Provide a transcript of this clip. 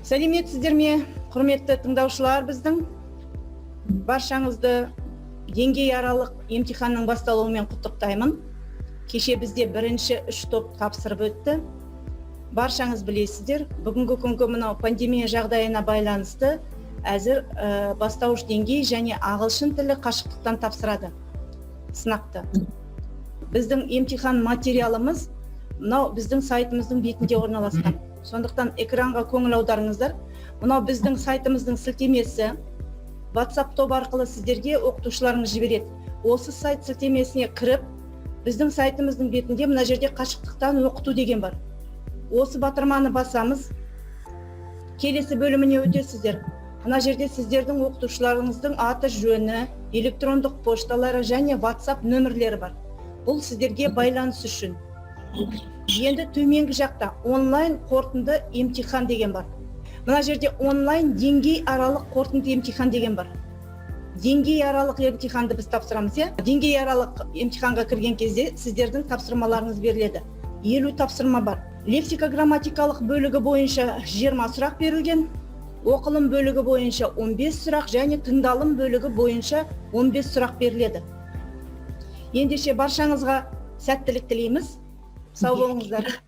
Сәлеметсіздер ме, құрметті тыңдаушылар? Біздің баршаңызды деңгей аралық емтиханның басталуымен құттықтаймын. Кеше бізде бірінші 3 топ тапсырып өтті. Баршаңыз білесіздер, бүгінгі күнгі мынау пандемия жағдайына байланысты әзір бастауыш деңгей және ағылшын тілі қашықтықтан тапсырады сынақты. Біздің емтихан материалымыз мынау біздің сайтымыздың бетінде орналасқан. Сондықтан экранға көңіл аударыңыздар. Мынау біздің сайтымыздың сілтемесі. WhatsApp топ арқылы сіздерге оқытушыларыңыз жібереді. Осы сайт сілтемесіне кіріп, біздің сайтымыздың бетінде мына жерде қашықтықтан оқыту деген бар. Осы батырманы басамыз. Келесі бөліміне өтесіздер. Мына жерде сіздердің оқытушыларыңыздың аты жөні, электрондық пошталары және WhatsApp нөмірлері бар. Бұл сіздерге байланыс үшін. Енді төменгі жақта онлайн қорытынды емтихан деген бар. Мына жерде онлайн деңгей аралық қорытынды емтихан деген бар. Деңгей аралық емтиханды біз тапсырамыз, иә? Деңгей аралық емтиханға кірген кезде сіздердің тапсырмаларыңыз беріледі. 50 тапсырма бар. Лексика-грамматикалық бөлігі бойынша 20 сұрақ берілген, оқылым бөлігі бойынша 15 сұрақ және тыңдалым бөлігі бойынша 15 сұрақ беріледі. Ендеше баршаңызға сәттілік тілейміз. Сау болыңыздар.